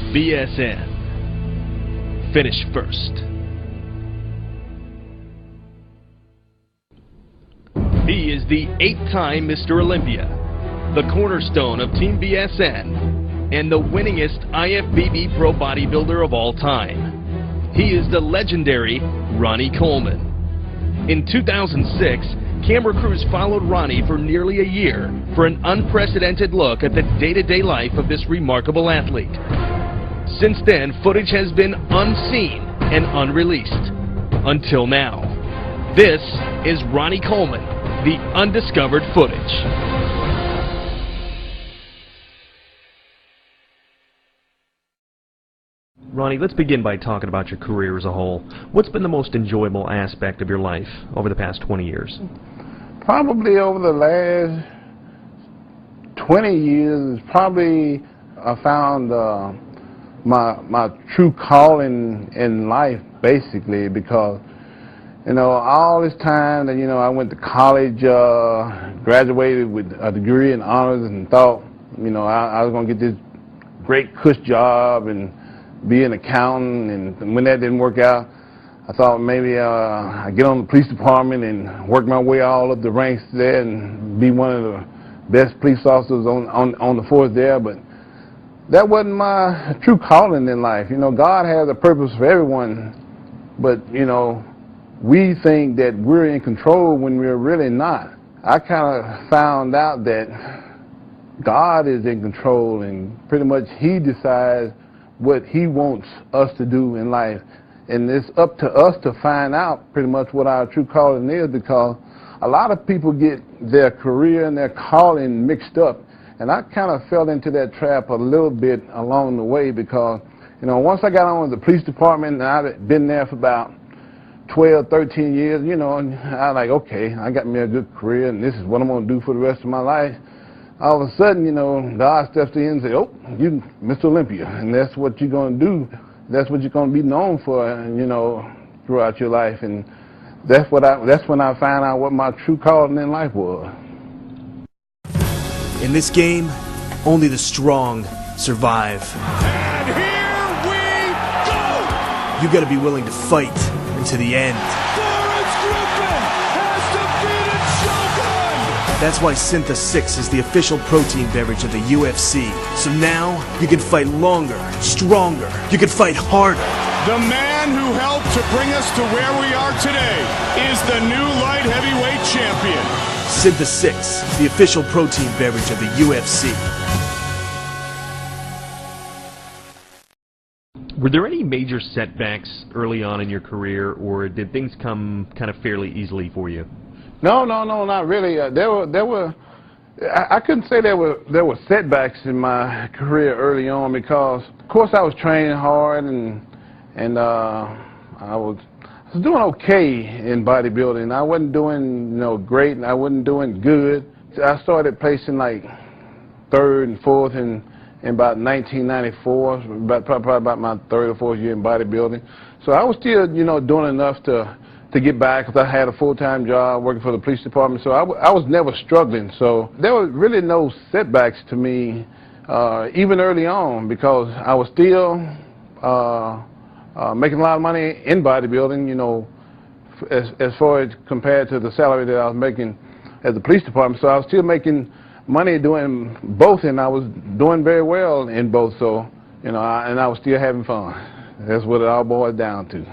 BSN. Finish first. He is the 8-time Mr. Olympia, the cornerstone of Team BSN, and the winningest IFBB pro bodybuilder of all time. He is the legendary Ronnie Coleman. In 2006, camera crews followed Ronnie for nearly a year for an unprecedented look at the day-to-day life of this remarkable athlete. Since then, footage has been unseen and unreleased. Until now. This is Ronnie Coleman, the undiscovered footage. Ronnie, let's begin by talking about your career as a whole. What's been the most enjoyable aspect of your life over the past 20 years? Probably over the last 20 years, probably I found my true calling in life, basically, because, you know, all this time that, you know, I went to college, graduated with a degree in honors and thought, you know, I was going to get this great cush job and be an accountant, and when that didn't work out, I thought maybe I'd get on the police department and work my way all up the ranks there and be one of the best police officers on the force there, but that wasn't my true calling in life. You know, God has a purpose for everyone, but, you know, we think that we're in control when we're really not. I kind of found out that God is in control, and pretty much He decides what He wants us to do in life. And it's up to us to find out pretty much what our true calling is, because a lot of people get their career and their calling mixed up. And I kind of fell into that trap a little bit along the way, because, you know, once I got on with the police department, and I'd been there for about 12, 13 years, you know, and I was like, okay, I got me a good career, and this is what I'm going to do for the rest of my life. All of a sudden, you know, God steps in and says, oh, you Mr. Olympia, and that's what you're going to do. That's what you're going to be known for, you know, throughout your life. And that's when I found out what my true calling in life was. In this game, only the strong survive. And here we go! You gotta be willing to fight to the end. That's why Syntha 6 is the official protein beverage of the UFC. So now, you can fight longer, stronger, you can fight harder. The man who helped to bring us to where we are today is the new light heavyweight champion. Syntha 6, the official protein beverage of the UFC. Were there any major setbacks early on in your career, or did things come kind of fairly easily for you? No, not really. There were. I couldn't say there were setbacks in my career early on, because, of course, I was training hard, and I was doing okay in bodybuilding. I wasn't doing, you know, great, and I wasn't doing good. I started placing like 3rd and 4th in about 1994, probably about my 3rd or 4th year in bodybuilding. So I was still, you know, doing enough to get by, because I had a full-time job working for the police department, so I was never struggling. So there were really no setbacks to me, even early on, because I was still making a lot of money in bodybuilding, you know, as far as compared to the salary that I was making at the police department. So I was still making money doing both, and I was doing very well in both. So, you know, and I was still having fun. That's what it all boils down to.